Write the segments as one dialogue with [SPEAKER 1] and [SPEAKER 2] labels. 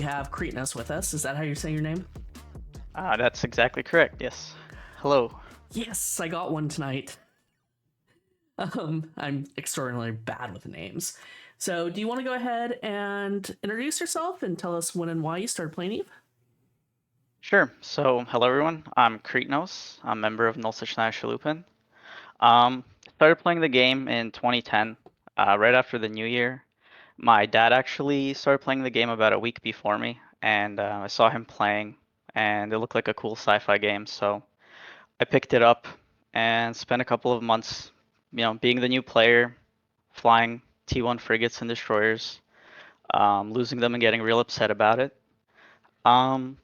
[SPEAKER 1] have Creatnos with us. Is that how you're saying your name?
[SPEAKER 2] That's exactly correct, yes. Hello.
[SPEAKER 1] Yes, I got one tonight. I'm extraordinarily bad with names. So, do you want to go ahead and introduce yourself and tell us when and why you started playing Eve?
[SPEAKER 2] Sure. So, hello everyone. I'm Creatnos. I'm a member of Null Lupin. Started playing the game in 2010, right after the new year. My dad actually started playing the game about a week before me, and I saw him playing, and it looked like a cool sci-fi game, so I picked it up and spent a couple of months, being the new player, flying T1 frigates and destroyers, losing them and getting real upset about it. Um,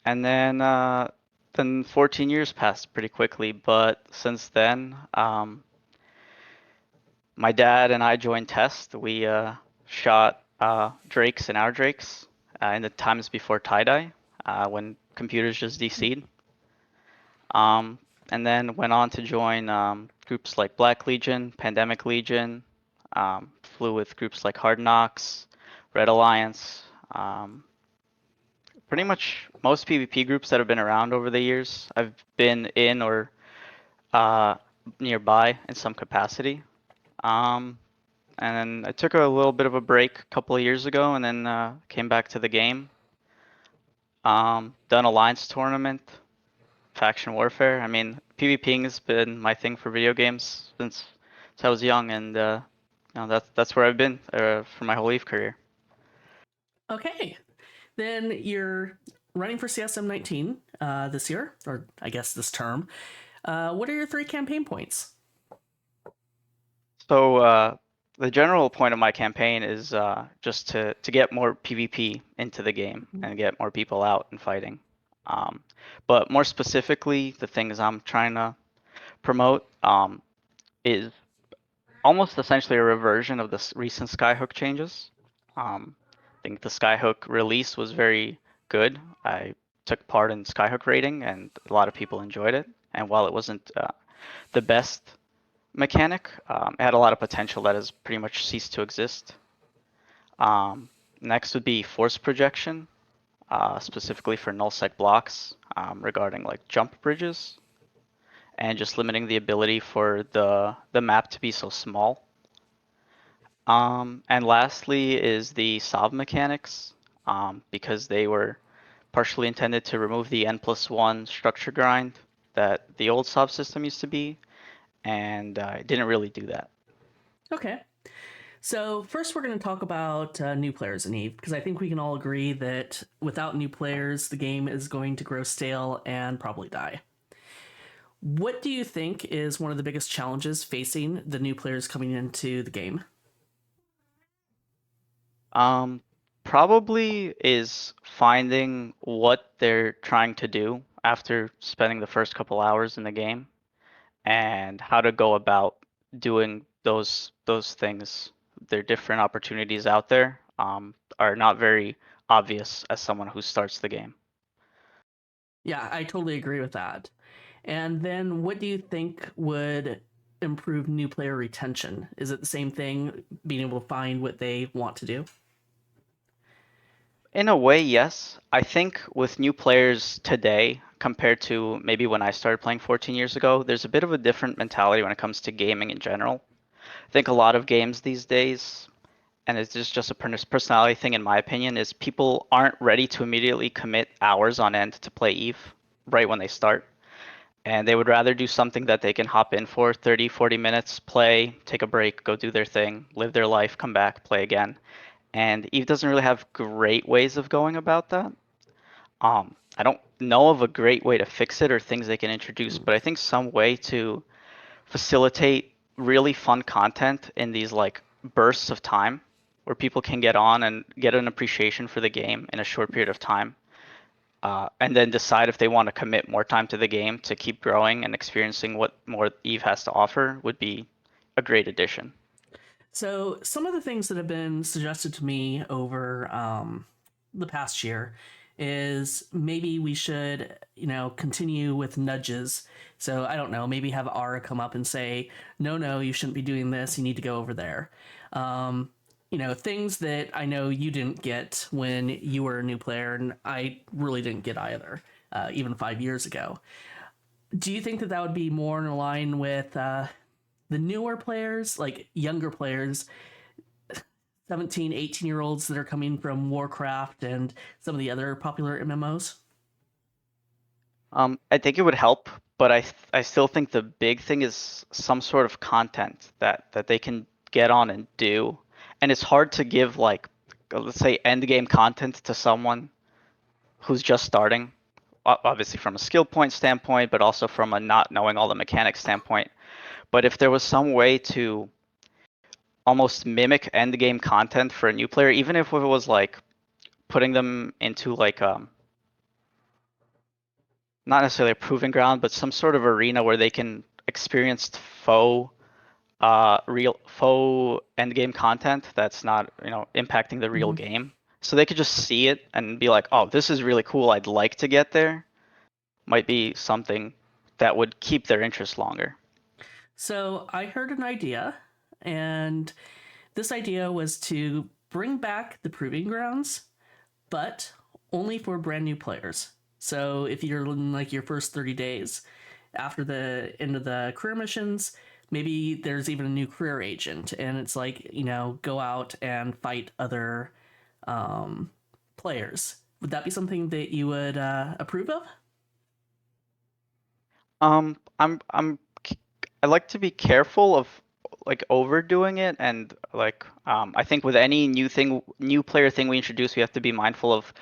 [SPEAKER 2] And then 14 years passed pretty quickly, but since then, my dad and I joined Test. We shot Drakes and our Drakes in the times before tie-dye, when computers just DC'd. Um, and then went on to join groups like Black Legion, Pandemic Legion, flew with groups like Hard Knocks, Red Alliance, pretty much most PvP groups that have been around over the years, I've been in or uh, nearby in some capacity. Um, and then I took a little bit of a break a couple of years ago, and then came back to the game. Done Alliance tournament, faction warfare. I mean, PvPing has been my thing for video games since I was young, and that's where I've been for my whole Eve career.
[SPEAKER 1] Okay, then you're running for CSM19 this year, or I guess this term. What are your three campaign points?
[SPEAKER 2] So the general point of my campaign is just to get more PvP into the game and get more people out and fighting. Um, but more specifically, the things I'm trying to promote is almost essentially a reversion of the recent Skyhook changes. I think the Skyhook release was very good. I took part in Skyhook rating, and a lot of people enjoyed it. And while it wasn't the best mechanic. It had a lot of potential that has pretty much ceased to exist. Um, Next would be force projection, specifically for nullsec blocks, regarding like jump bridges, and just limiting the ability for the map to be so small. And lastly is the solve mechanics, because they were partially intended to remove the n+1 structure grind that the old solve system used to be, and it didn't really do that.
[SPEAKER 1] Okay. So first, we're going to talk about new players in Eve because I think we can all agree that without new players, the game is going to grow stale and probably die. What do you think is one of the biggest challenges facing the new players coming into the game?
[SPEAKER 2] Um, Probably is finding what they're trying to do after spending the first couple hours in the game and how to go about doing those things. There are different opportunities out there, are not very obvious as someone who starts the game.
[SPEAKER 1] Yeah, I totally agree with that. And then what do you think would improve new player retention? Is it the same thing, being able to find what they want to do?
[SPEAKER 2] In a way, yes. I think with new players today compared to maybe when I started playing 14 years ago, there's a bit of a different mentality when it comes to gaming in general. I think a lot of games these days, and it's just a personality thing in my opinion, is people aren't ready to immediately commit hours on end to play Eve right when they start. And they would rather do something that they can hop in for 30, 40 minutes, play, take a break, go do their thing, live their life, come back, play again. And Eve doesn't really have great ways of going about that. I don't know of a great way to fix it or things they can introduce, but I think some way to facilitate really fun content in these like bursts of time where people can get on and get an appreciation for the game in a short period of time, and then decide if they want to commit more time to the game to keep growing and experiencing what more Eve has to offer would be a great addition.
[SPEAKER 1] So, some of the things that have been suggested to me over the past year is maybe we should, continue with nudges. So, I don't know, maybe have Ara come up and say, no, no, you shouldn't be doing this. You need to go over there. Um, things that I know you didn't get when you were a new player, and I really didn't get either, even 5 years ago. Do you think that that would be more in line with the newer players, like younger players, 17, 18-year olds that are coming from Warcraft and some of the other popular MMOs?
[SPEAKER 2] I think it would help, but I still think the big thing is some sort of content that they can get on and do. And it's hard to give like let's say end game content to someone who's just starting, obviously from a skill point standpoint, but also from a not knowing all the mechanics standpoint. But if there was some way to almost mimic end game content for a new player, even if it was like putting them into like not necessarily a proving ground, but some sort of arena where they can experience real faux end game content that's not impacting the real
[SPEAKER 1] Mm-hmm.
[SPEAKER 2] game. So they could just see it and be like, oh, this is really cool. I'd like to get there. Might be something that would keep their interest longer.
[SPEAKER 1] So I heard an idea, and this idea was to bring back the Proving Grounds, but only for brand new players. So if you're in like your first 30 days after the end of the career missions, maybe there's even a new career agent, and it's like, go out and fight other um, players. Would that be something that you would approve of?
[SPEAKER 2] I'm I like to be careful of like overdoing it and like I think with any new player thing we introduce, we have to be mindful of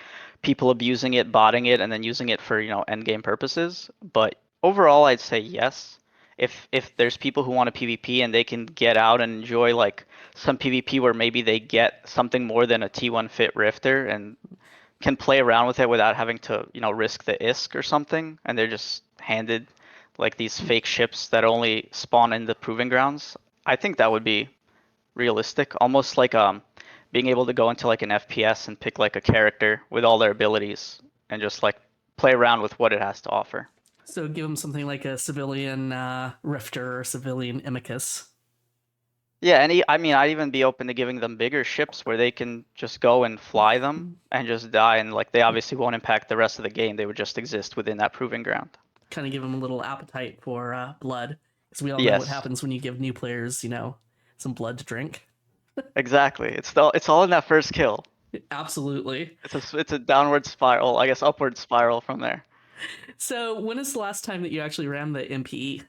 [SPEAKER 2] people abusing it, botting it, and then using it for, end game purposes. But overall, I'd say yes. If there's people who want to PvP and they can get out and enjoy like some PvP where maybe they get something more than a T1 fit Rifter and can play around with it without having to, risk the ISK or something, and they're just handed like these fake ships that only spawn in the proving grounds. I think that would be realistic, almost like being able to go into like an FPS and pick like a character with all their abilities and just like play around with what it has to offer.
[SPEAKER 1] So give them something like a civilian Rifter or civilian Imicus.
[SPEAKER 2] Yeah, and I mean, I'd even be open to giving them bigger ships where they can just go and fly them and just die, and like they obviously won't impact the rest of the game. They would just exist within that proving ground.
[SPEAKER 1] Kind of give them a little appetite for blood, because we all know what
[SPEAKER 2] Yes,
[SPEAKER 1] happens when you give new players, some blood to drink.
[SPEAKER 2] exactly. It's all in that first kill.
[SPEAKER 1] Absolutely.
[SPEAKER 2] It's a downward spiral, I guess upward spiral from there.
[SPEAKER 1] So when is the last time that you actually ran the MPE?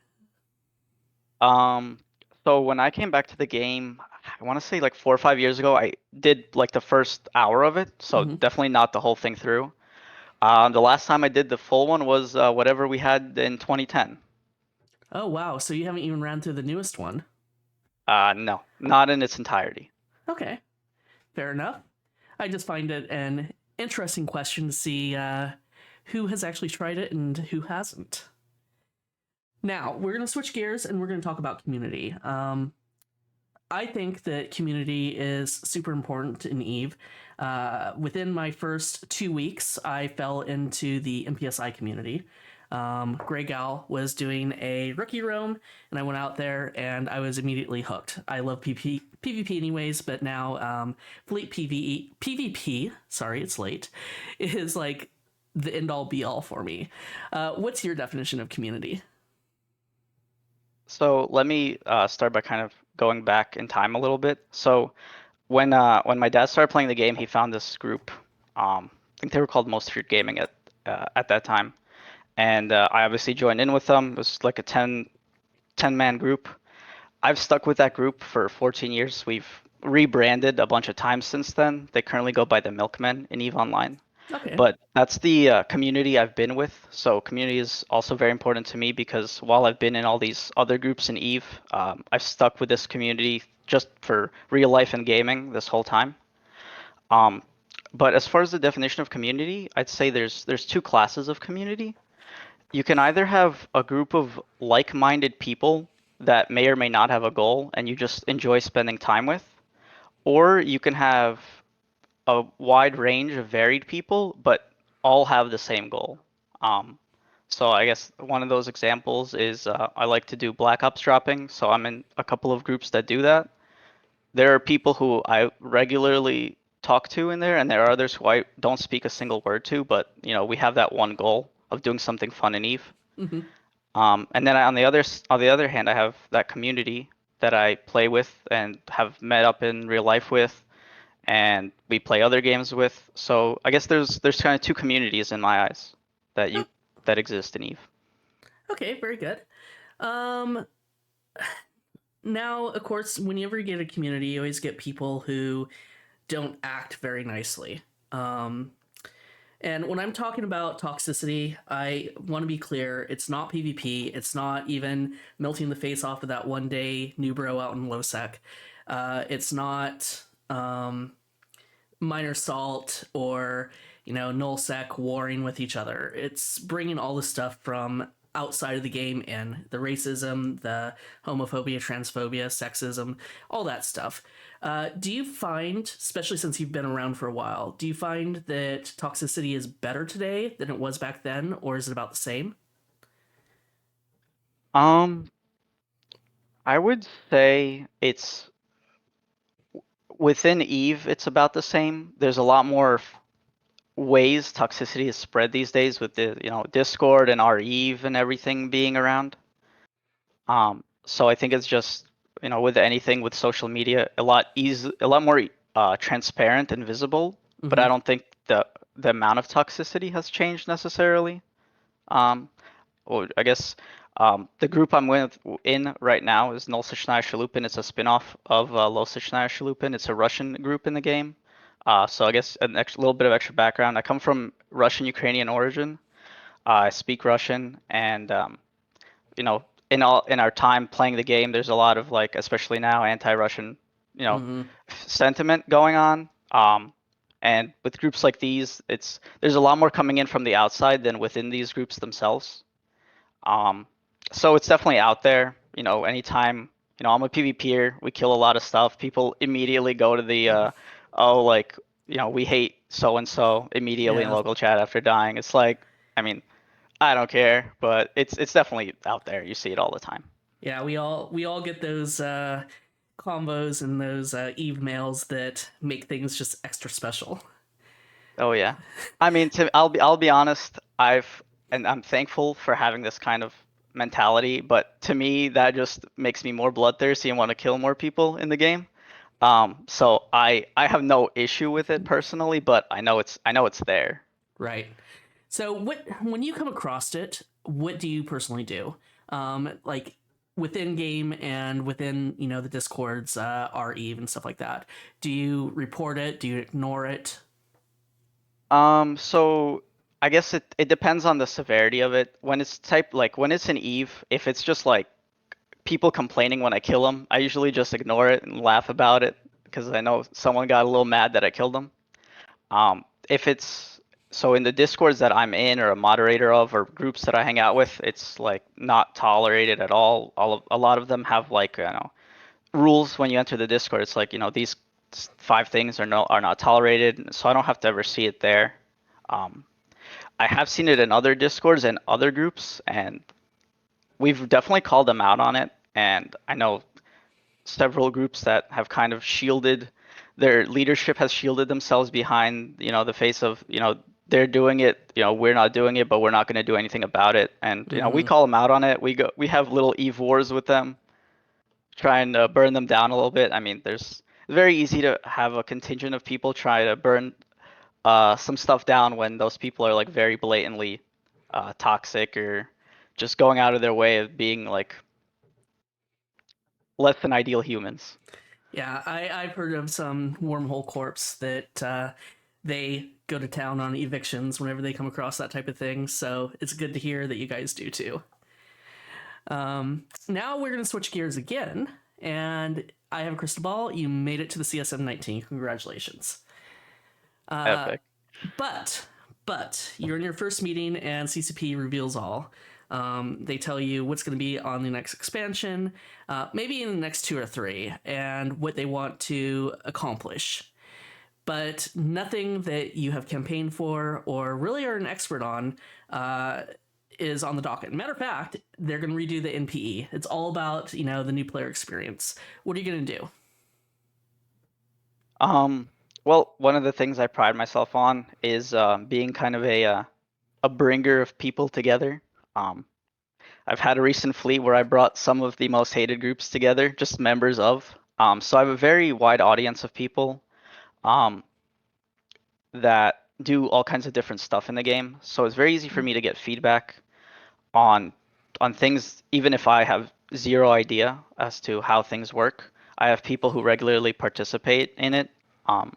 [SPEAKER 2] Um, so when I came back to the game, I want to say like 4 or 5 years ago, I did like the first hour of it, so
[SPEAKER 1] Mm-hmm.
[SPEAKER 2] definitely not the whole thing through. The last time I did the full one was whatever we had in 2010.
[SPEAKER 1] Oh wow! So you haven't even ran through the newest one.
[SPEAKER 2] No, not in its entirety.
[SPEAKER 1] Okay, fair enough. I just find it an interesting question to see who has actually tried it and who hasn't. Now we're gonna switch gears and we're gonna talk about community. I think that community is super important in Eve. Within my first 2 weeks, I fell into the MPSI community. Grey Gal was doing a rookie roam, and I went out there and I was immediately hooked. I love PvP anyways, but now Fleet PvP, sorry, it's late, is like the end all be all for me. What's your definition of community?
[SPEAKER 2] So let me start by kind of going back in time a little bit. So when my dad started playing the game, he found this group. I think they were called Most Feared Gaming at that time, and I obviously joined in with them. It was like a 10 man group. I've stuck with that group for 14 years. We've rebranded a bunch of times since then. They currently go by the Milkmen in EVE Online.
[SPEAKER 1] Okay.
[SPEAKER 2] But that's the community I've been with. So community is also very important to me because while I've been in all these other groups in EVE, I've stuck with this community just for real life and gaming this whole time. Um, but as far as the definition of community, I'd say there's two classes of community. You can either have a group of like-minded people that may or may not have a goal and you just enjoy spending time with, or you can have a wide range of varied people, but all have the same goal. Um, so I guess one of those examples is I like to do black ops dropping, so I'm in a couple of groups that do that. there are people who I regularly talk to in there, and there are others who I don't speak a single word to, but we have that one goal of doing something fun in Eve.
[SPEAKER 1] Hmm.
[SPEAKER 2] And then on the other hand, I have that community that I play with and have met up in real life with, and we play other games with. So I guess there's kind of two communities in my eyes that
[SPEAKER 1] Oh,
[SPEAKER 2] you that exist in Eve.
[SPEAKER 1] okay, very good. Um, Now, of course, whenever you get a community, you always get people who don't act very nicely. Um, and when I'm talking about toxicity, I want to be clear: it's not PvP. It's not even melting the face off of that one day new bro out in Lowsec. It's not minor salt or nullsec warring with each other. It's bringing all the stuff from outside of the game in: the racism, the homophobia, transphobia, sexism, all that stuff. Do you find, especially since you've been around for a while, do you find that toxicity is better today than it was back then, or is it about the same?
[SPEAKER 2] Um, I would say it's within Eve, it's about the same. There's a lot more ways toxicity is spread these days with the Discord and our Eve and everything being around. So I think it's just with anything with social media, a lot more transparent and visible. But I
[SPEAKER 1] Mm-hmm.
[SPEAKER 2] don't think the amount of toxicity has changed necessarily. Um, well, I guess the group I'm in right now is Nulsichnaya Shalupin. It's a spin-off of Losichnaya Shalupin. It's a Russian group in the game. So I guess an extra little bit of extra background. I come from Russian Ukrainian origin. I speak Russian, and you know, in our time playing the game, there's a lot of like, especially now, anti-Russian, you know,
[SPEAKER 1] Mm-hmm.
[SPEAKER 2] sentiment going on. And with groups like these, there's a lot more coming in from the outside than within these groups themselves. Um, so it's definitely out there. Anytime, I'm a PvPer, we kill a lot of stuff. People immediately go to the, oh, like, we hate so and so immediately in
[SPEAKER 1] Yeah.
[SPEAKER 2] local chat after dying. It's like, I mean, I don't care, but it's definitely out there. You see it all the time.
[SPEAKER 1] Yeah, we all get those combos and those eve mails that make things just extra special.
[SPEAKER 2] Oh yeah. I mean, I'll be honest. I'm thankful for having this kind of mentality, but to me that just makes me more bloodthirsty and want to kill more people in the game. So I have no issue with it personally, but I know it's there.
[SPEAKER 1] Right. So when you come across it, what do you personally do? Like within game and within the discords, r eve and stuff like that. Do you report it? Do you ignore it?
[SPEAKER 2] So I guess it depends on the severity of it. When it's an Eve, if it's just like people complaining when I kill them, I usually just ignore it and laugh about it because I know someone got a little mad that I killed them. If it's so in the discords that I'm in or a moderator of or groups that I hang out with, it's like not tolerated at all. A lot of them have like rules when you enter the Discord. It's like these five things are not tolerated, so I don't have to ever see it there. Um, I have seen it in other Discords and other groups, and we've definitely called them out on it. And I know several groups that have kind of shielded their leadership has shielded themselves behind the face of they're doing it, we're not doing it, but we're not going to do anything about it. And we
[SPEAKER 1] Mm-hmm.
[SPEAKER 2] call them out on it. We have little eve wars with them, trying to burn them down a little bit. I mean, it's very easy to have a contingent of people try to burn some stuff down when those people are like very blatantly toxic or just going out of their way of being like less than ideal humans.
[SPEAKER 1] Yeah, I've heard of some wormhole corpse that they go to town on evictions whenever they come across that type of thing. So it's good to hear that you guys do too. Now we're going to switch gears again, and I have a crystal ball. You made it to the CSM19. Congratulations.
[SPEAKER 2] Epic.
[SPEAKER 1] But you're in your first meeting, and CCP reveals all. They tell you what's going to be on the next expansion, maybe in the next two or three, and what they want to accomplish. But nothing that you have campaigned for or really are an expert on is on the docket. Matter of fact, they're going to redo the NPE. It's all about the new player experience. What are you going to do?
[SPEAKER 2] Um, well, one of the things I pride myself on is being kind of a bringer of people together. Um, I've had a recent fleet where I brought some of the most hated groups together, just members of. So I have a very wide audience of people um, that do all kinds of different stuff in the game. So it's very easy for me to get feedback on things, even if I have zero idea as to how things work. I have people who regularly participate in it. Um,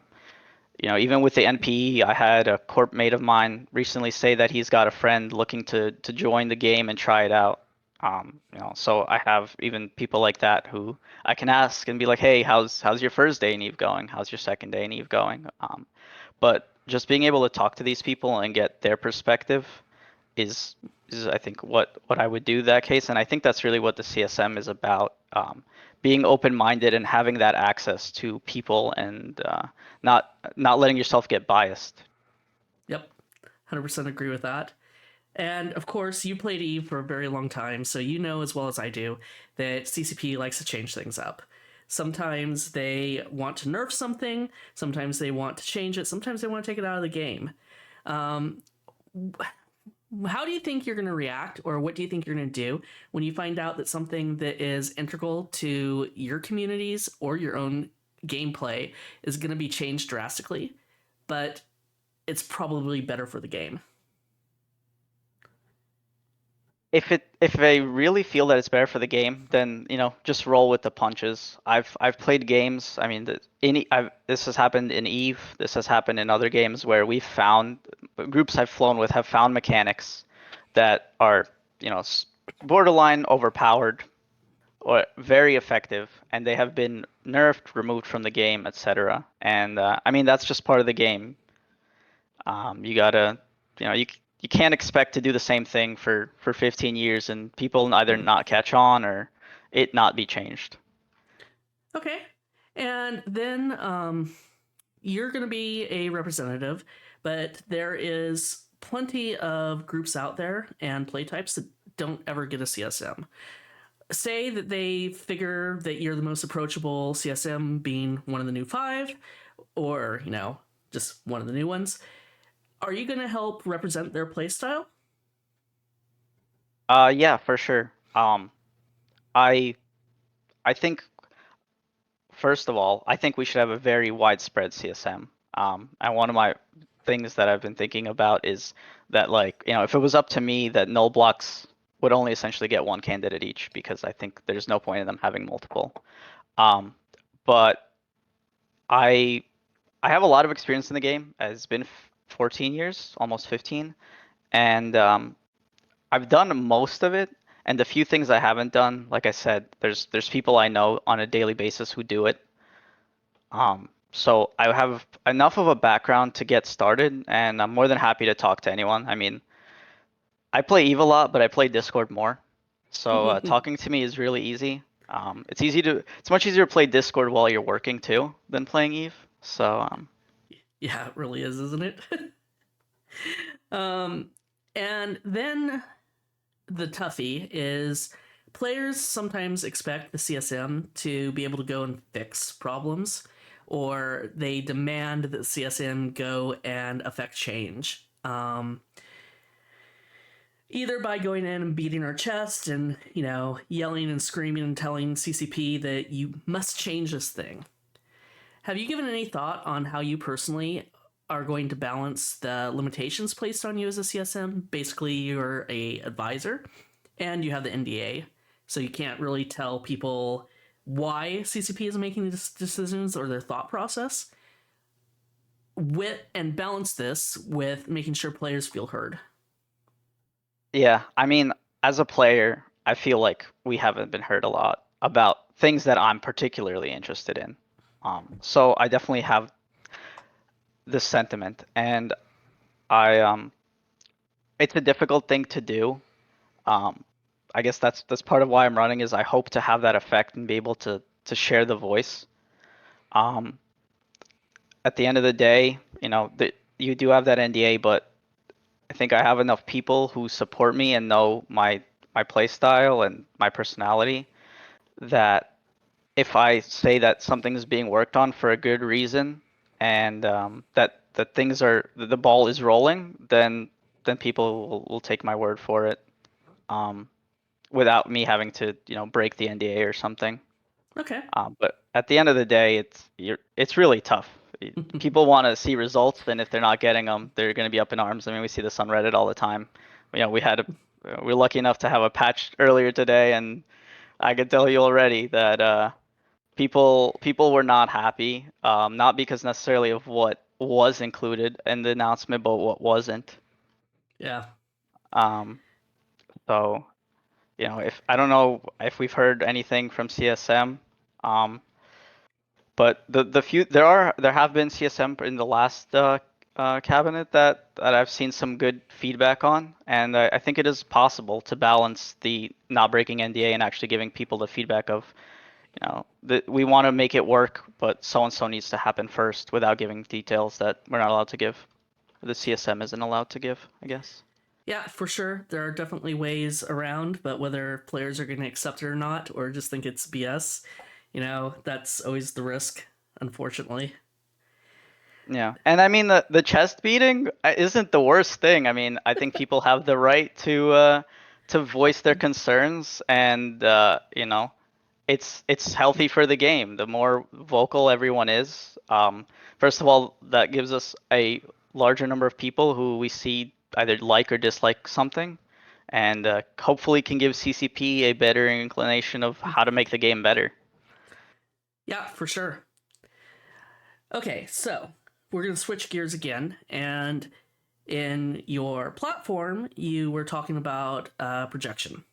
[SPEAKER 2] even with the NPE, I had a corp mate of mine recently say that he's got a friend looking to join the game and try it out. So I have even people like that who I can ask and be like, "Hey, how's your first day in Eve going? How's your second day in Eve going?" But just being able to talk to these people and get their perspective is I think what I would do in that case, and I think that's really what the CSM is about. Being open-minded and having that access to people and not letting yourself get biased.
[SPEAKER 1] Yep, 100% agree with that. And of course, you played Eve for a very long time, so you know as well as I do that CCP likes to change things up. Sometimes they want to nerf something, sometimes they want to change it, sometimes they want to take it out of the game. Um, how do you think you're going to react, or what do you think you're going to do when you find out that something that is integral to your communities or your own gameplay is going to be changed drastically, but it's probably better for the game?
[SPEAKER 2] If they really feel that it's better for the game, then just roll with the punches. I've played games. I mean, this has happened in Eve. This has happened in other games where we've found groups I've flown with have found mechanics that are borderline overpowered or very effective, and they have been nerfed, removed from the game, etc. And I mean that's just part of the game. You gotta, you can't expect to do the same thing for 15 years and people either not catch on or it not be changed.
[SPEAKER 1] Okay. And then you're going to be a representative, but there is plenty of groups out there and play types that don't ever get a CSM. Say that they figure that you're the most approachable CSM, being one of the new five, or, just one of the new ones. Are you going to help represent their playstyle?
[SPEAKER 2] Yeah, for sure. I I think first of all, I think we should have a very widespread CSM. And one of my things that I've been thinking about is that, like, if it was up to me, that null blocks would only essentially get one candidate each because I think there's no point in them having multiple. Um, but I I have a lot of experience in the game. It's been 14 years, almost 15, and I've done most of it. And the few things I haven't done, like I said, there's people I know on a daily basis who do it. So I have enough of a background to get started, and I'm more than happy to talk to anyone. I mean, I play Eve a lot, but I play Discord more. So talking to me is really easy. It's much easier to play Discord while you're working too than playing Eve. So
[SPEAKER 1] Yeah, it really is, isn't it? um, and then the toughie is players sometimes expect the CSM to be able to go and fix problems, or they demand that CSM go and affect change. Either by going in and beating our chest and, yelling and screaming and telling CCP that you must change this thing. Have you given any thought on how you personally are going to balance the limitations placed on you as a CSM? Basically, you're a advisor and you have the NDA, so you can't really tell people why CCP is making these decisions or their thought process. And balance this with making sure players feel heard.
[SPEAKER 2] yeah, I mean, as a player, I feel like we haven't been heard a lot about things that I'm particularly interested in. So I definitely have this sentiment, and I it's a difficult thing to do. Um, I guess that's part of why I'm running is I hope to have that effect and be able to share the voice. Um, at the end of the day, you do have that NDA, but I think I have enough people who support me and know my play style and my personality that if I say that something's being worked on for a good reason and that things are the ball is rolling, then people will take my word for it, um, without me having to break the NDA or something.
[SPEAKER 1] Okay.
[SPEAKER 2] But at the end of the day, it's really tough. People want to see results, and if they're not getting them, they're going to be up in arms. I mean, we see this on Reddit all the time. We're lucky enough to have a patch earlier today, and I can tell you already that people were not happy, not because necessarily of what was included in the announcement, but what wasn't.
[SPEAKER 1] Yeah.
[SPEAKER 2] Um, so if I don't know if we've heard anything from CSM, um, but the few there have been CSM in the last cabinet that I've seen some good feedback on, and I think it is possible to balance the not breaking NDA and actually giving people the feedback of that we want to make it work, but so and so needs to happen first without giving details that we're not allowed to give. The CSM isn't allowed to give, I guess.
[SPEAKER 1] Yeah, for sure. There are definitely ways around, but whether players are going to accept it or not, or just think it's BS, that's always the risk, unfortunately.
[SPEAKER 2] Yeah, and I mean the chest beating isn't the worst thing. I mean, I think people have the right to voice their concerns, and it's healthy for the game. The more vocal everyone is, first of all, that gives us a larger number of people who we see either like or dislike something, and hopefully can give CCP a better inclination of how to make the game better.
[SPEAKER 1] Yeah, for sure. Okay, so we're going to switch gears again. And in your platform, you were talking about projection.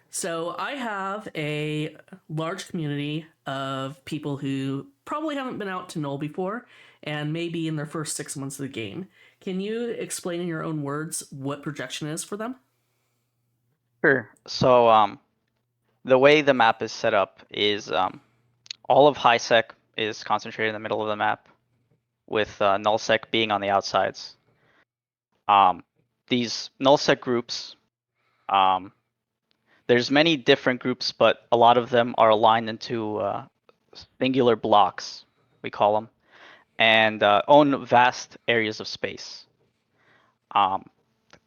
[SPEAKER 1] So I have a large community of people who probably haven't been out to Null before and maybe in their first 6 months of the game. Can you explain in your own words what projection is for them?
[SPEAKER 2] Sure. So the way the map is set up is all of high sec is concentrated in the middle of the map, with null sec being on the outsides. Um, these null sec groups, um, there's many different groups, but a lot of them are aligned into singular blocks, we call them, and own vast areas of space. Um,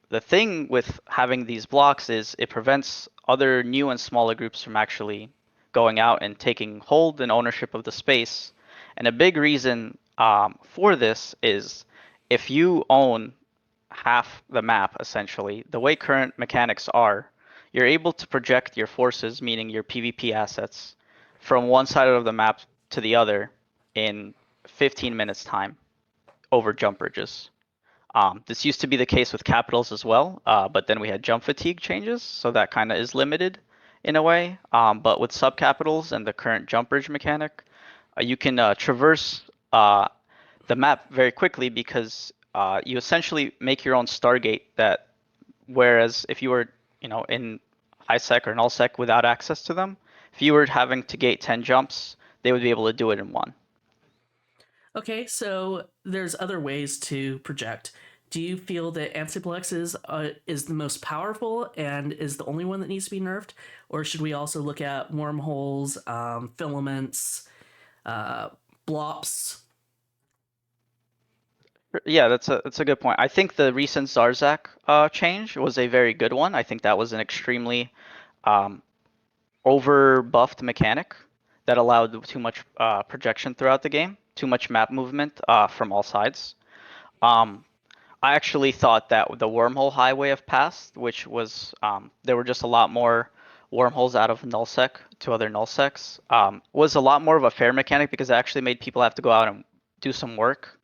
[SPEAKER 2] the thing with having these blocks is it prevents other new and smaller groups from actually going out and taking hold and ownership of the space. And a big reason for this is if you own half the map, essentially, the way current mechanics are, you're able to project your forces, meaning your PvP assets, from one side of the map to the other in 15 minutes time over jump bridges. This used to be the case with capitals as well, but then we had jump fatigue changes, so that kind of is limited in a way. But with subcapitals and the current jump bridge mechanic, you can traverse the map very quickly because you essentially make your own Stargate that, whereas if you were, in high sec or null sec without access to them, if you were having to gate 10 jumps, they would be able to do it in one.
[SPEAKER 1] Okay, so there's other ways to project. Do you feel that Antiplex is the most powerful and is the only one that needs to be nerfed, or should we also look at wormholes, filaments, uh, blops?
[SPEAKER 2] Yeah, that's a good point. I think the recent Zarzak change was a very good one. I think that was an extremely um, over buffed mechanic that allowed too much projection throughout the game, too much map movement from all sides. Um, I actually thought that the wormhole highway of past, which was there were just a lot more wormholes out of nullsec to other nullsecs, was a lot more of a fair mechanic because it actually made people have to go out and do some work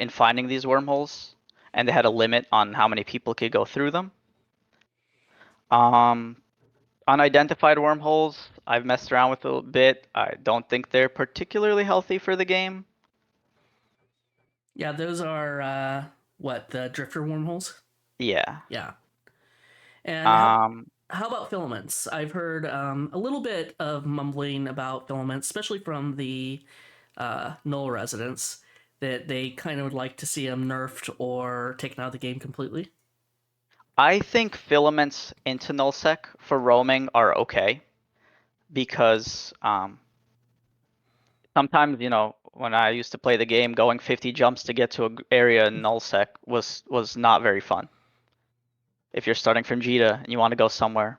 [SPEAKER 2] in finding these wormholes, and they had a limit on how many people could go through them. Um, Unidentified wormholes, I've messed around with a bit. I don't think they're particularly healthy for the game.
[SPEAKER 1] Yeah, those are what the drifter wormholes.
[SPEAKER 2] Yeah.
[SPEAKER 1] Yeah, and
[SPEAKER 2] Um,
[SPEAKER 1] how about filaments? I've heard a little bit of mumbling about filaments, especially from the null residents, that they kind of would like to see them nerfed or taken out of the game completely.
[SPEAKER 2] I think filaments into nullsec for roaming are okay. because sometimes, when I used to play the game, going 50 jumps to get to an area in nullsec was not very fun. If you're starting from Jita and you want to go somewhere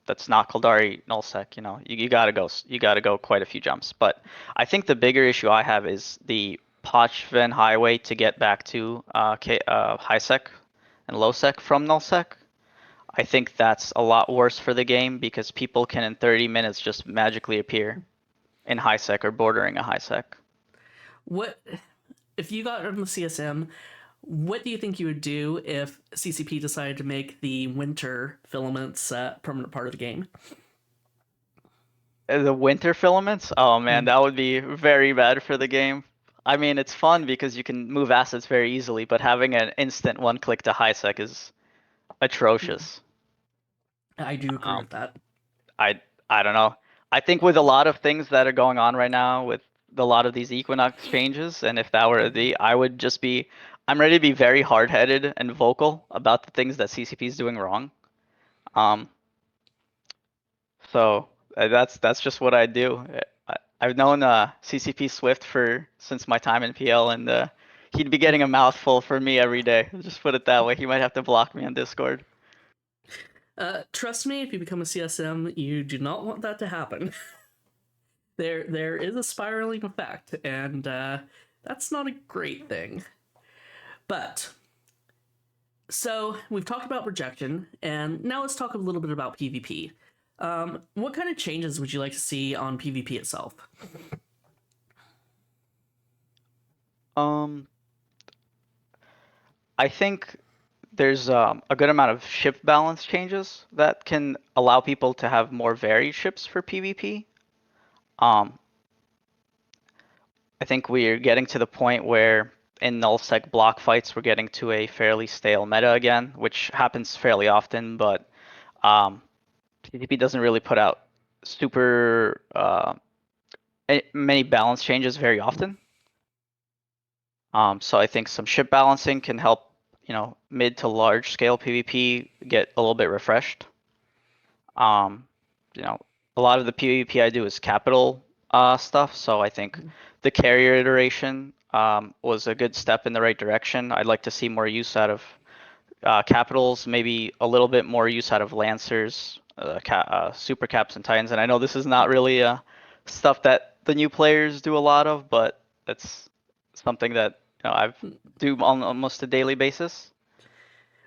[SPEAKER 2] that's not Kaldari nullsec, you gotta go quite a few jumps. But I think the bigger issue I have is the Pochven highway to get back to highsec and lowsec from nullsec. I think that's a lot worse for the game because people can in 30 minutes just magically appear in highsec or bordering a highsec.
[SPEAKER 1] What if you got on the CSM? What do you think you would do if CCP decided to make the winter filaments a permanent part of the game?
[SPEAKER 2] The winter filaments? Oh man,
[SPEAKER 1] Mm,
[SPEAKER 2] that would be very bad for the game. I mean, it's fun because you can move assets very easily, but having an instant one click to highsec is atrocious.
[SPEAKER 1] I do agree
[SPEAKER 2] Um,
[SPEAKER 1] with that.
[SPEAKER 2] I I don't know. I think with a lot of things that are going on right now, with a lot of these Equinox changes, and if that were the, I would just be, I'm ready to be very hard-headed and vocal about the things that CCP is doing wrong. Um, so that's just what I do. I've known CCP Swift for since my time in PL, and he'd be getting a mouthful for me every day. Just put it that way. He might have to block me on Discord.
[SPEAKER 1] Trust me, if you become a CSM, you do not want that to happen. There is a spiraling effect, and that's not a great thing. But so we've talked about rejection, and now let's talk a little bit about PvP. What kind of changes would you like to see on PvP itself?
[SPEAKER 2] Um, I think there's a good amount of ship balance changes that can allow people to have more varied ships for PvP. Um, I think we're getting to the point where in nullsec block fights we're getting to a fairly stale meta again, which happens fairly often, but um, CCP doesn't really put out super many balance changes very often. So I think some ship balancing can help, mid to large scale PvP get a little bit refreshed. Um, you know, a lot of the PvP I do is capital stuff, so I think the carrier iteration was a good step in the right direction. I'd like to see more use out of capitals, maybe a little bit more use out of lancers, super caps and titans. And I know this is not really stuff that the new players do a lot of, but that's something that I've do on almost a daily basis.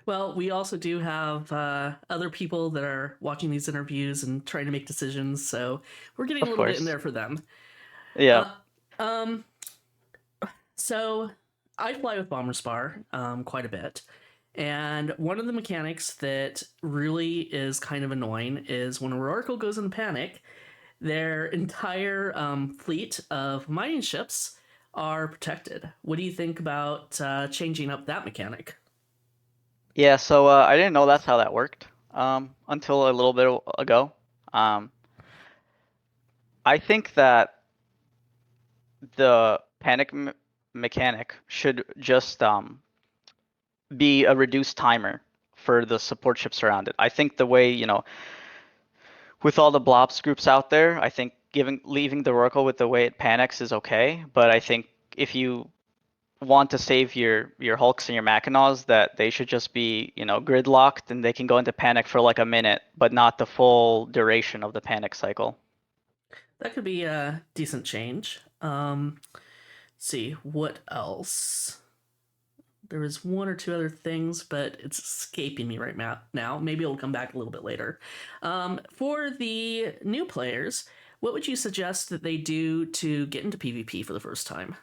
[SPEAKER 1] Well, we also do have other people that are watching these interviews and trying to make decisions, so we're getting a
[SPEAKER 2] Of
[SPEAKER 1] little bit in
[SPEAKER 2] course.
[SPEAKER 1] there for them.
[SPEAKER 2] Yeah.
[SPEAKER 1] Uh, um, so I fly with Bomber Spar quite a bit, and one of the mechanics that really is kind of annoying is when a Oracle goes in panic, their entire fleet of mining ships are protected. What do you think about changing up that mechanic?
[SPEAKER 2] Yeah, so I didn't know that's how that worked until a little bit ago. Um, I think that the panic mechanic should just be a reduced timer for the support ships around it. I think the way, with all the blobs groups out there, I think giving leaving the Oracle with the way it panics is okay, but I think if you want to save your Hulks and your Mackinaws, that they should just be, gridlocked and they can go into panic for like a minute, but not the full duration of the panic cycle.
[SPEAKER 1] That could be a decent change. See what else. There was one or two other things, but it's escaping me right now. Maybe it'll come back a little bit later. For the new players, what would you suggest that they do to get into PvP for the first time?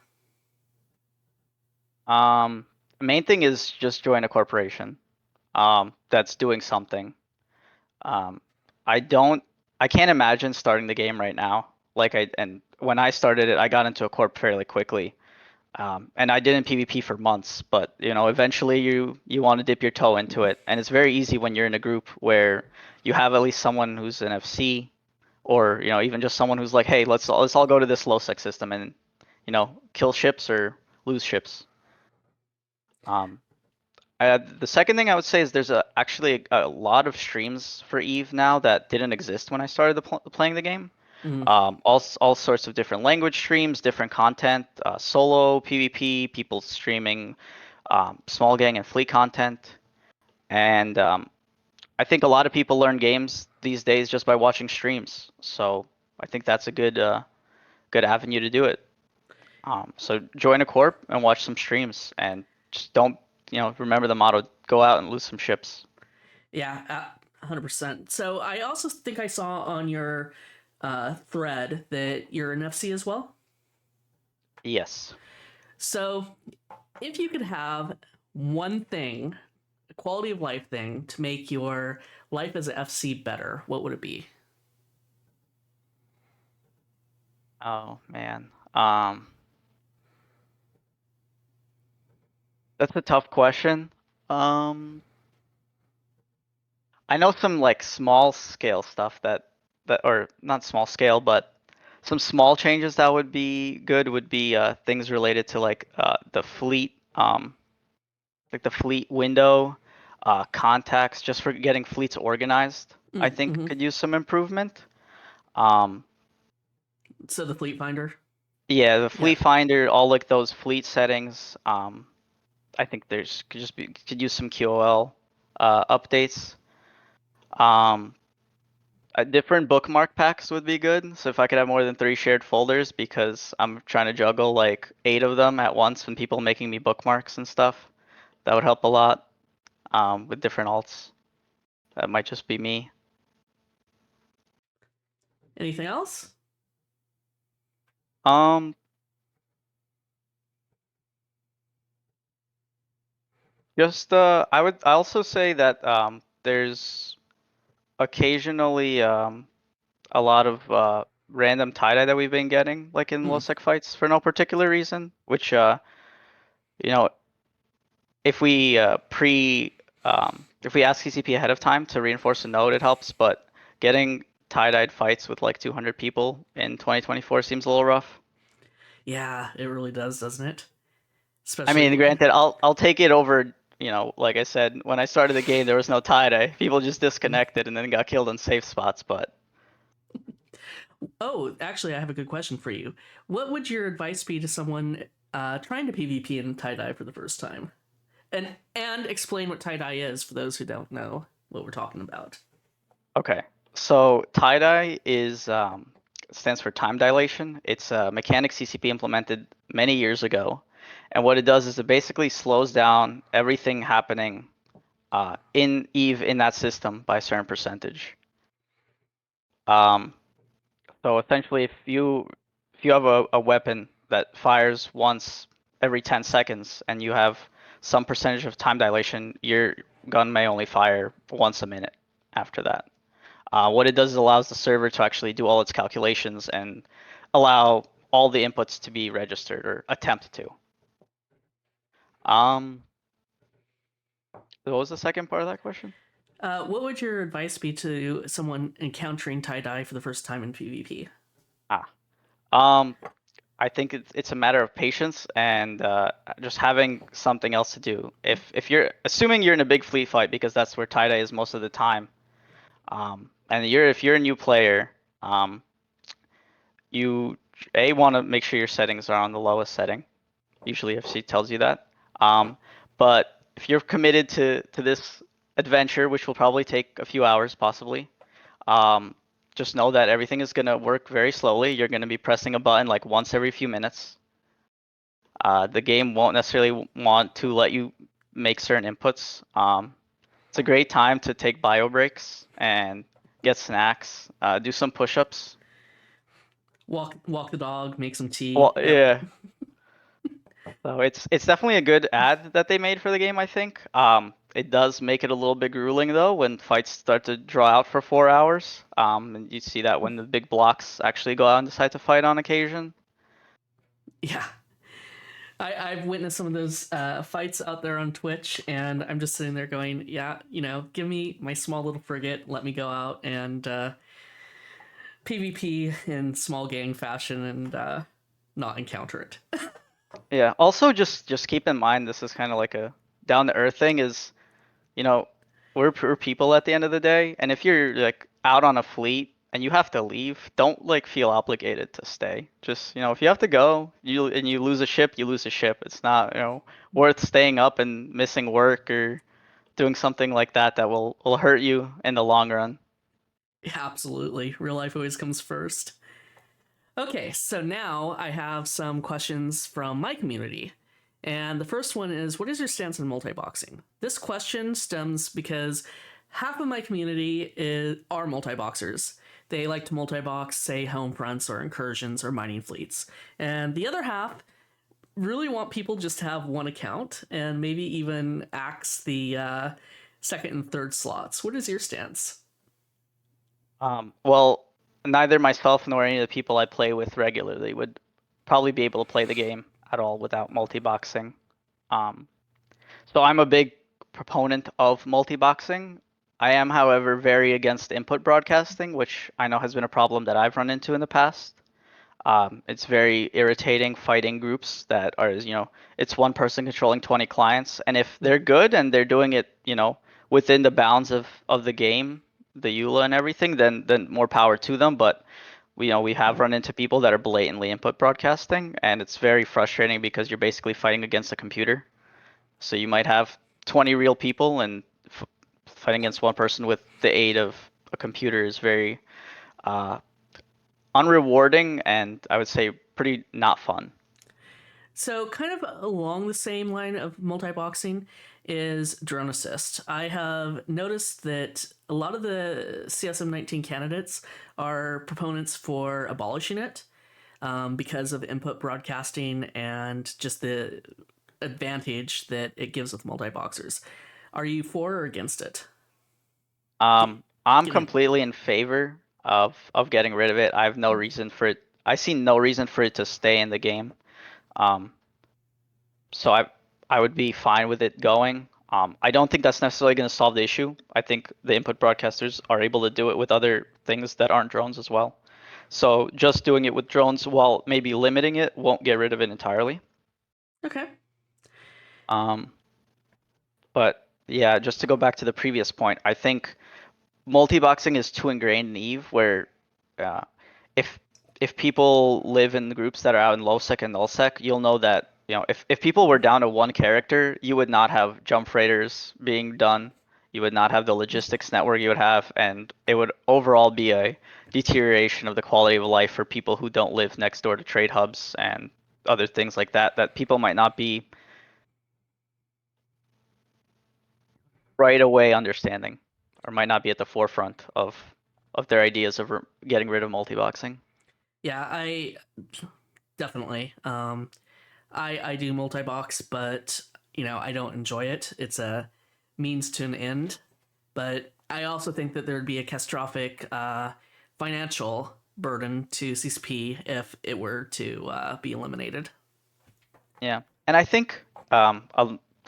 [SPEAKER 2] Um, Main thing is just join a corporation that's doing something. Um, I don't, I can't imagine starting the game right now. And when I started it, I got into a corp fairly quickly. And I did in PvP for months, but eventually you want to dip your toe into it, and it's very easy when you're in a group where you have at least someone who's an FC, or even just someone who's like, hey, let's all go to this low sec system and kill ships or lose ships. Um, the second thing I would say is there's actually a lot of streams for Eve now that didn't exist when I started playing the game.
[SPEAKER 1] Mm,
[SPEAKER 2] All sorts of different language streams, different content, solo PvP, people streaming small gang and fleet content, and I think a lot of people learn games these days just by watching streams. So I think that's a good avenue to do it. So join a corp and watch some streams, and just don't remember the motto: go out and lose some ships.
[SPEAKER 1] yeah, 100%. So I also think I saw on your thread that you're an FC as well.
[SPEAKER 2] Yes.
[SPEAKER 1] So if you could have one thing, a quality of life thing, to make your life as an FC better, what would it be?
[SPEAKER 2] Oh man. That's a tough question. Um, I know some like small scale stuff that or not small scale, but some small changes that would be good would be things related to the fleet, like the fleet window, contacts, just for getting fleets organized. I think
[SPEAKER 1] Mm-hmm.
[SPEAKER 2] could use some improvement. Um,
[SPEAKER 1] So the Fleet Finder.
[SPEAKER 2] yeah, the
[SPEAKER 1] Yeah.
[SPEAKER 2] fleet finder, all like those fleet settings. I think could use some QoL updates. Um, different bookmark packs would be good. So if I could have more than 3 shared folders, because I'm trying to juggle like 8 of them at once and people making me bookmarks and stuff, that would help a lot. With different alts. That might just be me.
[SPEAKER 1] Anything else?
[SPEAKER 2] Um, just I also say that there's occasionally a lot of random tie-dye that we've been getting, like in low
[SPEAKER 1] Mm,
[SPEAKER 2] sec fights for no particular reason, which you know, if we if we ask CCP ahead of time to reinforce a node, it helps, but getting tie-dyed fights with like 200 people in 2024 seems a little rough.
[SPEAKER 1] yeah, it really does, doesn't it?
[SPEAKER 2] I mean,
[SPEAKER 1] Especially.
[SPEAKER 2] granted, I'll take it over, like I said, when I started the game, there was no tie-dye. People just disconnected and then got killed in safe spots, but
[SPEAKER 1] Oh, actually, I have a good question for you. What would your advice be to someone trying to PvP in tie dye for the first time? And explain what tie dye is for those who don't know what we're talking about.
[SPEAKER 2] okay. So tie-dye is stands for time dilation. It's a mechanic CCP implemented many years ago, and what it does is it basically slows down everything happening in Eve in that system by a certain percentage. Um, so essentially, if you have a weapon that fires once every 10 seconds and you have some percentage of time dilation, your gun may only fire once a minute after that. What it does is allows the server to actually do all its calculations and allow all the inputs to be registered or attempt to. Um, what was the second part of that question?
[SPEAKER 1] What would your advice be to someone encountering tie dye for the first time in PvP?
[SPEAKER 2] Ah, um, I think it's a matter of patience and just having something else to do. If you're assuming you're in a big fleet fight, because that's where tie-dye is most of the time, and if you're a new player, um, you want to make sure your settings are on the lowest setting. Usually FC tells you that. Um, but if you're committed to this adventure, which will probably take a few hours possibly, um, just know that everything is gonna work very slowly. You're gonna be pressing a button like once every few minutes. The game won't necessarily want to let you make certain inputs. It's a great time to take bio breaks and get snacks, do some push-ups.
[SPEAKER 1] Walk the dog, make some
[SPEAKER 2] Well,
[SPEAKER 1] tea. Yep.
[SPEAKER 2] yeah. So it's definitely a good ad that they made for the game, I think. It does make it a little bit grueling though when fights start to draw out for 4 hours. And you see that when the big blocks actually go out and decide to fight on occasion.
[SPEAKER 1] Yeah. I've witnessed some of those fights out there on Twitch, and I'm just sitting there going, yeah, give me my small little frigate, let me go out and PvP in small gang fashion and not encounter it.
[SPEAKER 2] Yeah. Also, just keep in mind this is kind of like a down to earth thing. You know, we're people at the end of the day, and if you're like out on a fleet, and you have to leave, don't like feel obligated to stay. Just, if you have to go, you lose a ship, you lose a ship. It's not, worth staying up and missing work or doing something like that that will hurt you in the long run.
[SPEAKER 1] Yeah, absolutely. Real life always comes first. Okay, so now I have some questions from my community. And the first one is, what is your stance on multi-boxing? This question stems because half of my community are multi-boxers. They like to multi-box, say, home fronts or incursions or mining fleets. And the other half really want people just to have one account and maybe even axe the second and third slots. What is your stance?
[SPEAKER 2] Well, neither myself nor any of the people I play with regularly would probably be able to play the game at all without multi-boxing. Um, so I'm a big proponent of multi-boxing. I am, however, very against input broadcasting, which I know has been a problem that I've run into in the past. It's very irritating fighting groups that are, it's one person controlling 20 clients, and if they're good and they're doing it, within the bounds of the game, the EULA and everything, then more power to them. But we have run into people that are blatantly input broadcasting, and it's very frustrating because you're basically fighting against a computer. So you might have 20 real people, and fighting against one person with the aid of a computer is very uh, unrewarding and I would say pretty not fun.
[SPEAKER 1] So, kind of along the same line of multi-boxing is drone assist. I have noticed that a lot of the CSM19 candidates are proponents for abolishing it because of input broadcasting and just the advantage that it gives with multi-boxers. Are you for or against it?
[SPEAKER 2] I'm
[SPEAKER 1] Getting
[SPEAKER 2] completely in favor of getting rid of it. I have no reason for it. I see no reason for it to stay in the game. Um, so I would be fine with it going. I don't think that's necessarily going to solve the issue. I think the input broadcasters are able to do it with other things that aren't drones as well. So just doing it with drones while maybe limiting it won't get rid of it entirely.
[SPEAKER 1] okay.
[SPEAKER 2] Um, but yeah, just to go back to the previous point, I think multi-boxing is too ingrained in Eve where uh, if if people live in the groups that are out in low sec and null sec, you'll know that if people were down to one character, you would not have jump freighters being done. You would not have the logistics network you would have, and it would overall be a deterioration of the quality of life for people who don't live next door to trade hubs and other things like that that people might not be right away understanding or might not be at the forefront of their ideas of getting rid of multi-boxing.
[SPEAKER 1] Yeah, I definitely. I do multi-box, but I don't enjoy it. It's a means to an end. But I also think that there would be a catastrophic financial burden to CCP if it were to be eliminated.
[SPEAKER 2] Yeah, and I think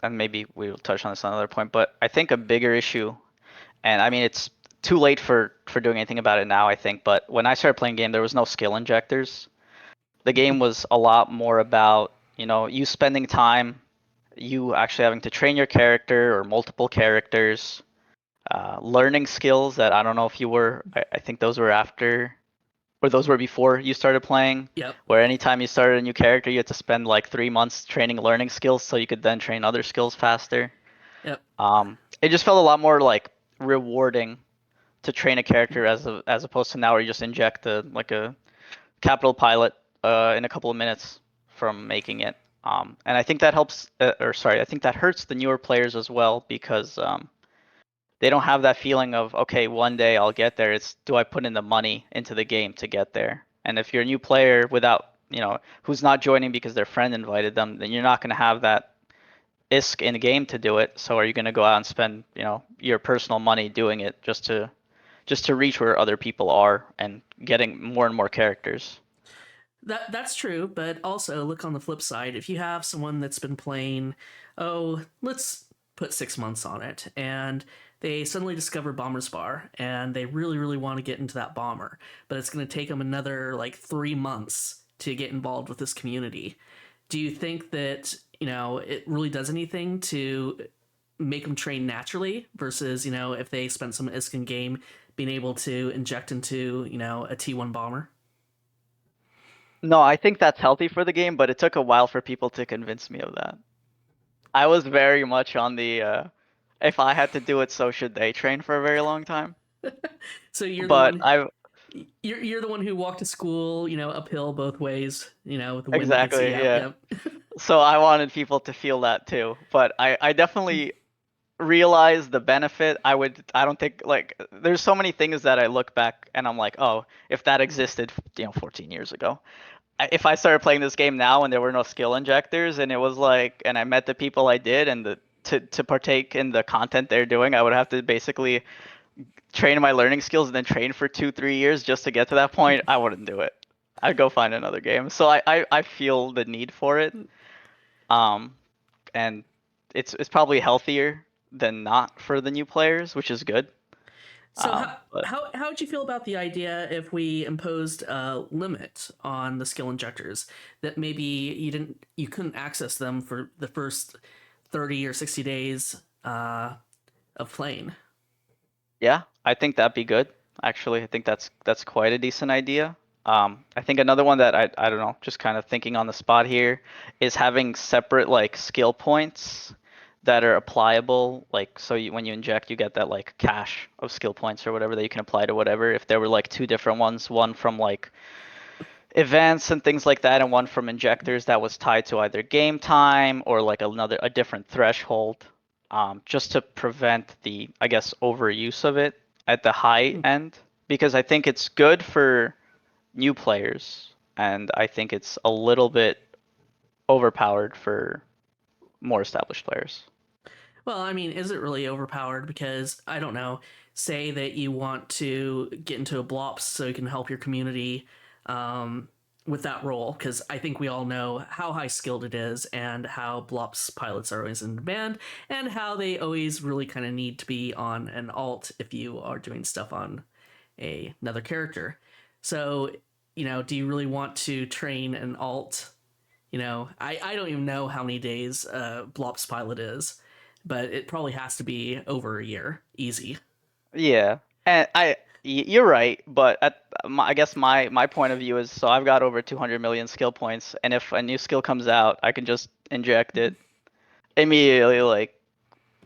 [SPEAKER 2] and maybe we'll touch on this on another point, but I think a bigger issue, and I mean it's too late for doing anything about it now, I think, but when I started playing game, there was no skill injectors. The game was a lot more about, you spending time, you actually having to train your character or multiple characters, learning skills that I don't know if you were, I think those were after, or those were before you started playing,
[SPEAKER 1] Yep,
[SPEAKER 2] where anytime you started a new character, you had to spend like 3 months training learning skills so you could then train other skills faster.
[SPEAKER 1] yep,
[SPEAKER 2] It just felt a lot more like rewarding to train a character as opposed to now where you just inject a capital pilot in a couple of minutes from making it. And I think that helps, or sorry, I think that hurts the newer players as well because they don't have that feeling of, okay, one day I'll get there. It's do I put in the money into the game to get there? And if you're a new player without, who's not joining because their friend invited them, then you're not going to have that ISK in the game to do it. So are you going to go out and spend, your personal money doing it just to reach where other people are and getting more and more characters?
[SPEAKER 1] that's true. But also look on the flip side. If you have someone that's been playing, oh, let's put 6 months on it, and they suddenly discover Bomber's Bar, and they really, really want to get into that bomber, but it's going to take them another like 3 months to get involved with this community. Do you think that it really does anything to make them train naturally versus if they spend some ISK in game being able to inject into, a T1 bomber.
[SPEAKER 2] No, I think that's healthy for the game, but it took a while for people to convince me of that. I was very much on the if I had to do it, so should they train for a very long time.
[SPEAKER 1] So you're the
[SPEAKER 2] But
[SPEAKER 1] one
[SPEAKER 2] I
[SPEAKER 1] you're the one who walked to school, uphill both ways, with the wind against you.
[SPEAKER 2] exactly,
[SPEAKER 1] Yep,
[SPEAKER 2] yeah.
[SPEAKER 1] yep.
[SPEAKER 2] So I wanted people to feel that too. But I definitely realize the benefit. I don't think like there's so many things that I look back and I'm like, oh, if that existed, 14 years ago. If I started playing this game now and there were no skill injectors and it was like and I met the people I did and to partake in the content they're doing, I would have to basically train my learning skills and then train for 2 3 years just to get to that point. I wouldn't do it. I'd go find another game. So I feel the need for it. Um, and it's probably healthier than not for the new players, which is good.
[SPEAKER 1] So
[SPEAKER 2] But
[SPEAKER 1] how would you feel about the idea if we imposed a limit on the skill injectors that maybe you couldn't access them for the first 30 or 60 days of playing?
[SPEAKER 2] yeah, I think that'd be good. Actually, I think that's quite a decent idea. I think another one that I don't know, just kind of thinking on the spot here, is having separate like skill points that are applicable. Like so, when you inject, you get that like cache of skill points or whatever that you can apply to whatever. If there were like two different ones, one from like events and things like that, and one from injectors that was tied to either game time or like a different threshold, just to prevent the I guess overuse of it at the high end because I think it's good for new players and I think it's a little bit overpowered for more established players.
[SPEAKER 1] Well, I mean, is it really overpowered? Because I don't know. Say that you want to get into a blops so you can help your community with that role, because I think we all know how high skilled it is and how blops pilots are always in demand, and how they always really kind of need to be on an alt if you are doing stuff on another character. So, do you really want to train an alt? I don't even know how many days Blops Pilot is, but it probably has to be over a year, easy.
[SPEAKER 2] Yeah, and you're right, but I guess my point of view is so I've got over 200 million skill points, and if a new skill comes out, I can just inject it immediately, like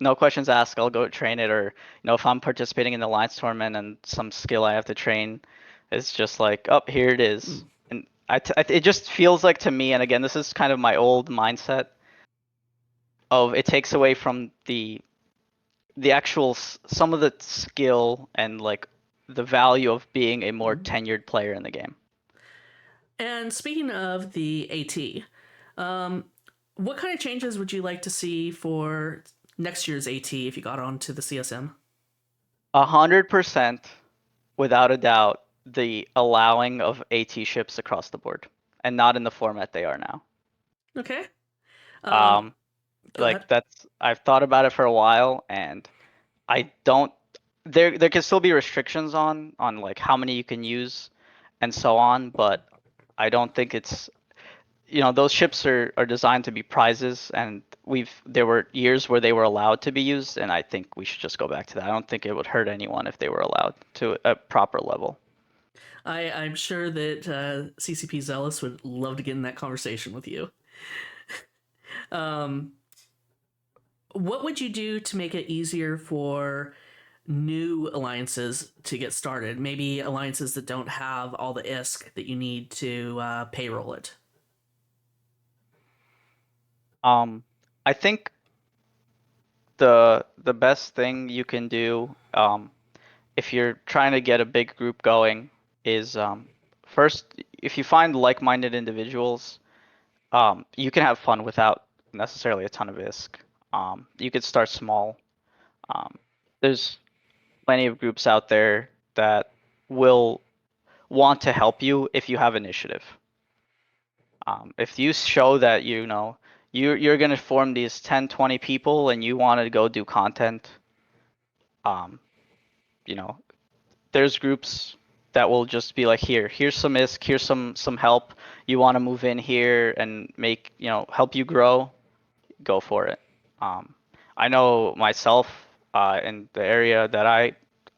[SPEAKER 2] no questions asked. I'll go train it, or if I'm participating in the Alliance tournament and some skill I have to train, it's just like, oh, here it is, and it just feels like to me, and again, this is kind of my old mindset of it takes away from the actual some of the skill and like the value of being a more tenured player in the game.
[SPEAKER 1] And speaking of the AT, um, what kind of changes would you like to see for next year's AT if you got onto the CSM?
[SPEAKER 2] 100% without a doubt the allowing of AT ships across the board and not in the format they are now.
[SPEAKER 1] Okay. Um,
[SPEAKER 2] Um,
[SPEAKER 1] Go ahead.
[SPEAKER 2] like that's I've thought about it for a while and I don't there can still be restrictions on like how many you can use and so on, but I don't think it's those ships are designed to be prizes and there were years where they were allowed to be used and I think we should just go back to that. I don't think it would hurt anyone if they were allowed to a proper level.
[SPEAKER 1] I'm sure that CCP Zealous would love to get in that conversation with you. Um, what would you do to make it easier for new alliances to get started? Maybe alliances that don't have all the ISK that you need to payroll it.
[SPEAKER 2] Um, I think the best thing you can do if you're trying to get a big group going is first if you find like-minded individuals, you can have fun without necessarily a ton of ISK. You could start small. Um, there's plenty of groups out there that will want to help you if you have initiative. If you show that you're gonna form these 10, 20 people and you want to go do content, um, you know, there's groups that will just be like, here's some ISK, here's some help. You want to move in here and make help you grow, go for it. Um, I know myself in the area that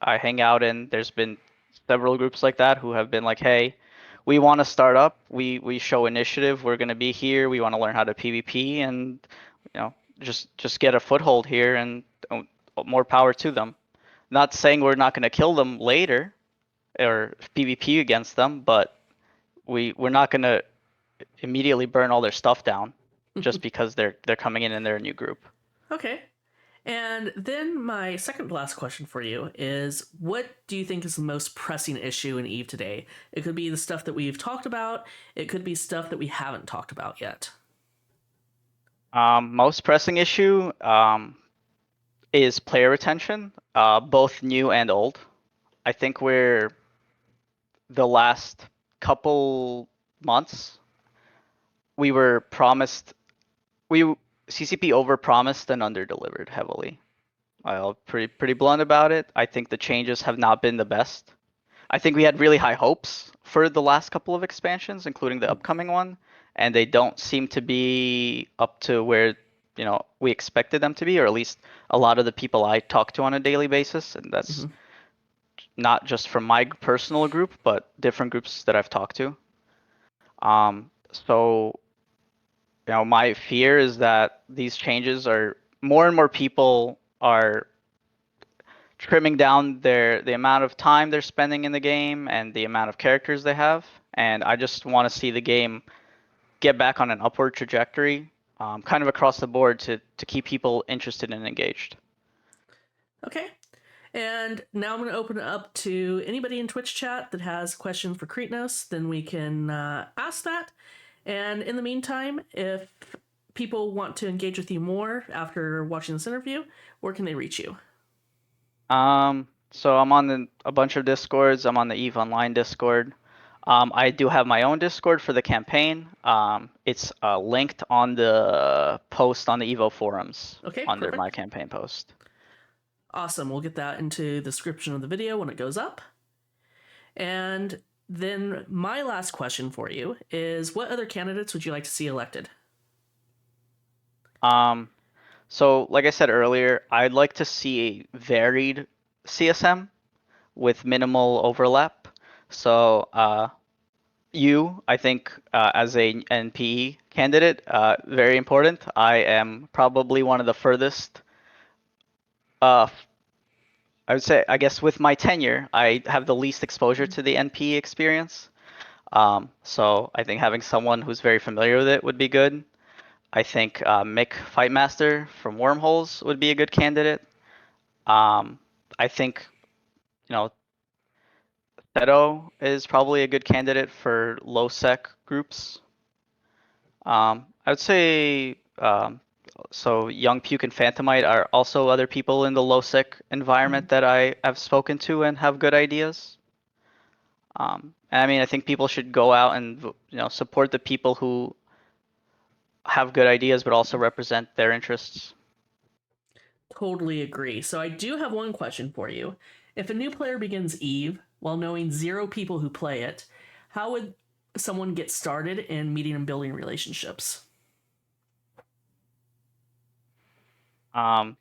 [SPEAKER 2] I hang out in. There's been several groups like that who have been like, hey, we want to start up. We show initiative. We're gonna be here. We want to learn how to PvP and just get a foothold here and more power to them. Not saying we're not gonna kill them later or PvP against them, but we're not gonna immediately burn all their stuff down just because they're coming in and they're a new group.
[SPEAKER 1] Okay. And then my second to last question for you is what do you think is the most pressing issue in Eve today? It could be the stuff that we've talked about, it could be stuff that we haven't talked about yet.
[SPEAKER 2] Most pressing issue is player retention, both new and old. I think we're the last couple months we were promised we CCP overpromised and underdelivered heavily. I'll pretty blunt about it. I think the changes have not been the best. I think we had really high hopes for the last couple of expansions, including the upcoming one, and they don't seem to be up to where we expected them to be, or at least a lot of the people I talk to on a daily basis, and that's
[SPEAKER 1] Mm-hmm.
[SPEAKER 2] not just from my personal group, but different groups that I've talked to. So my fear is that these changes are more and more people are trimming down the amount of time they're spending in the game and the amount of characters they have, and I just want to see the game get back on an upward trajectory, kind of across the board to keep people interested and engaged.
[SPEAKER 1] Okay. And now I'm going to open it up to anybody in Twitch chat that has questions for Creatnos. Then we can ask that. And in the meantime, if people want to engage with you more after watching this interview, where can they reach you?
[SPEAKER 2] So I'm on a bunch of Discords. I'm on the Eve Online Discord. I do have my own Discord for the campaign. It's linked on the post on the Evo forums
[SPEAKER 1] Okay,
[SPEAKER 2] under my
[SPEAKER 1] perfect.
[SPEAKER 2] campaign post.
[SPEAKER 1] Awesome. We'll get that into the description of the video when it goes up. And then my last question for you is what other candidates would you like to see elected?
[SPEAKER 2] Um, so like I said earlier, I'd like to see a varied CSM with minimal overlap. So I think, as a NPE candidate, very important. I am probably one of the furthest. Uh, I would say, I guess, with my tenure, I have the least exposure to the NPE experience. So I think having someone who's very familiar with it would be good. I think Mick Fightmaster from Wormholes would be a good candidate. Um, I think, you know, Seto is probably a good candidate for low sec groups. I would say so Young Puke and Phantomite are also other people in the low sec
[SPEAKER 1] Mm-hmm.
[SPEAKER 2] environment that I have spoken to and have good ideas. And I mean, I think people should go out and support the people who have good ideas but also represent their interests.
[SPEAKER 1] Totally agree. So I do have one question for you. If a new player begins Eve while knowing zero people who play it, how would someone get started in meeting and building relationships?
[SPEAKER 2] Um,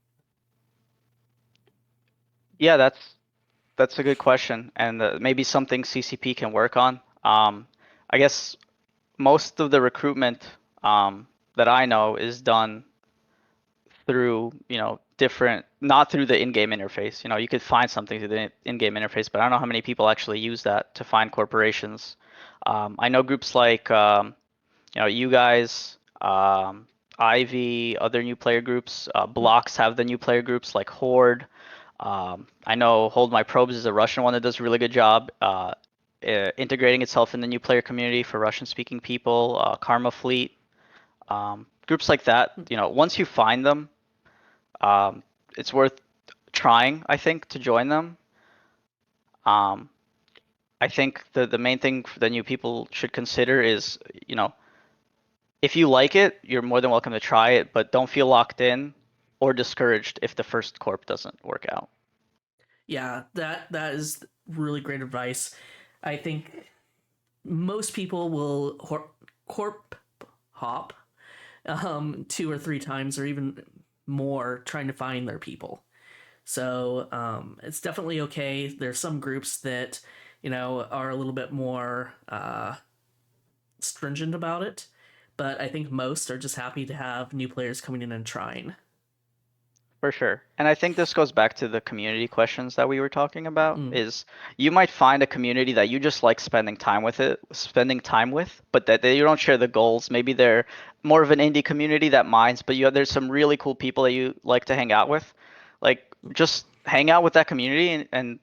[SPEAKER 2] yeah, that's a good question, and maybe something CCP can work on. I guess most of the recruitment that I know is done through different, not through the in-game interface. You could find something through the in-game interface, but I don't know how many people actually use that to find corporations. I know groups like you guys, Ivy, other new player groups. Blocks have the new player groups like Horde. I know Hold My Probes is a Russian one that does a really good job integrating itself in the new player community for Russian-speaking people. Karma Fleet, groups like that. Once you find them, um, it's worth trying, I think, to join them. Um, I think the main thing the new people should consider is, if you like it, you're more than welcome to try it, but don't feel locked in or discouraged if the first corp doesn't work out.
[SPEAKER 1] Yeah, that is really great advice. I think most people will corp hop two or three times or even more trying to find their people. So it's definitely okay. There's some groups that, are a little bit more stringent about it, but I think most are just happy to have new players coming in and trying.
[SPEAKER 2] For sure. And I think this goes back to the community questions that we were talking about
[SPEAKER 1] Mm.
[SPEAKER 2] is you might find a community that you just like spending time with, but that they, you don't share the goals. Maybe they're more of an indie community that minds, but there's some really cool people that you like to hang out with. Like just hang out with that community and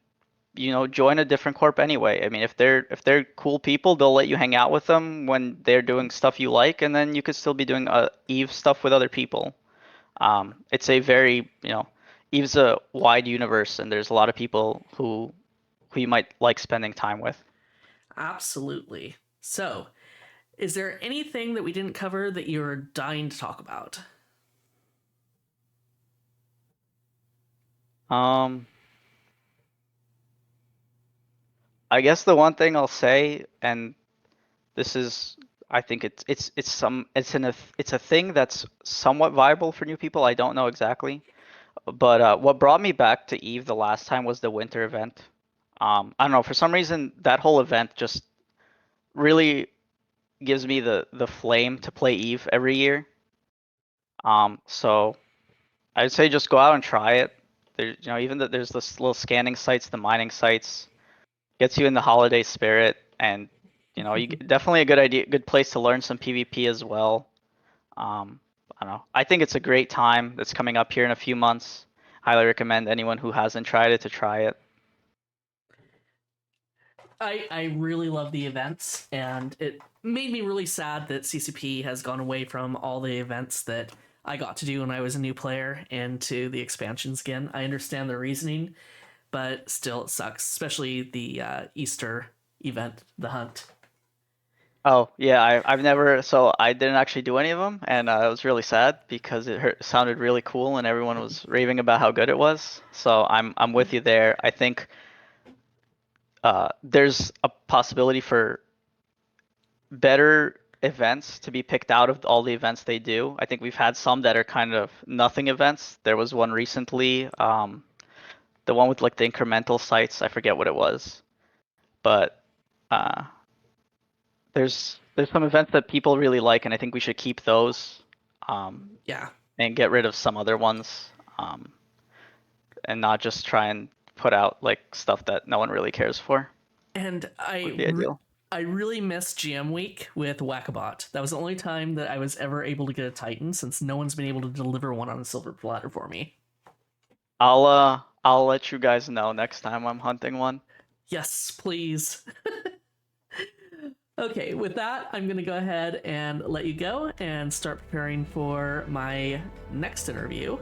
[SPEAKER 2] join a different corp anyway. I mean, if they're cool people, they'll let you hang out with them when they're doing stuff you like, and then you could still be doing Eve stuff with other people. It's a very, Eve's a wide universe, and there's a lot of people who you might like spending time with.
[SPEAKER 1] Absolutely. So, is there anything that we didn't cover that you're dying to talk about?
[SPEAKER 2] Um, I guess the one thing I'll say, and this is, I think it's a thing that's somewhat viable for new people. I don't know exactly, but what brought me back to Eve the last time was the winter event. I don't know, for some reason that whole event just really gives me the flame to play Eve every year. So I'd say just go out and try it. There, even that there's this little scanning sites, the mining sites, gets you in the holiday spirit, and definitely a good idea, good place to learn some PvP as well. I don't know. I think it's a great time that's coming up here in a few months. Highly recommend anyone who hasn't tried it to try it.
[SPEAKER 1] I really love the events, and it made me really sad that CCP has gone away from all the events that I got to do when I was a new player into the expansions again. I understand the reasoning, but still it sucks, especially the Easter event, the hunt.
[SPEAKER 2] Oh yeah, I've never so I didn't actually do any of them, and it was really sad because sounded really cool and everyone was raving about how good it was. So I'm with you there. I think there's a possibility for better events to be picked out of all the events they do. I think we've had some that are kind of nothing events. There was one recently, the one with like the incremental sites. I forget what it was, but uh, there's some events that people really like, and I think we should keep those, um,
[SPEAKER 1] Yeah,
[SPEAKER 2] and get rid of some other ones, and not just try and put out like stuff that no one really cares for.
[SPEAKER 1] and
[SPEAKER 2] Would be ideal.
[SPEAKER 1] I really miss GM Week with Wackabot. That was the only time that I was ever able to get a Titan, since no one's been able to deliver one on a silver platter for me.
[SPEAKER 2] I'll let you guys know next time I'm hunting one.
[SPEAKER 1] Yes, please. Okay, with that, I'm going to go ahead and let you go and start preparing for my next interview.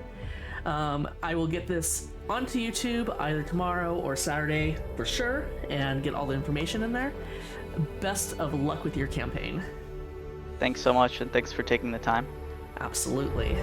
[SPEAKER 1] I will get this onto YouTube either tomorrow or Saturday for sure and get all the information in there. Best of luck with your campaign.
[SPEAKER 2] Thanks so much, and thanks for taking the time.
[SPEAKER 1] Absolutely.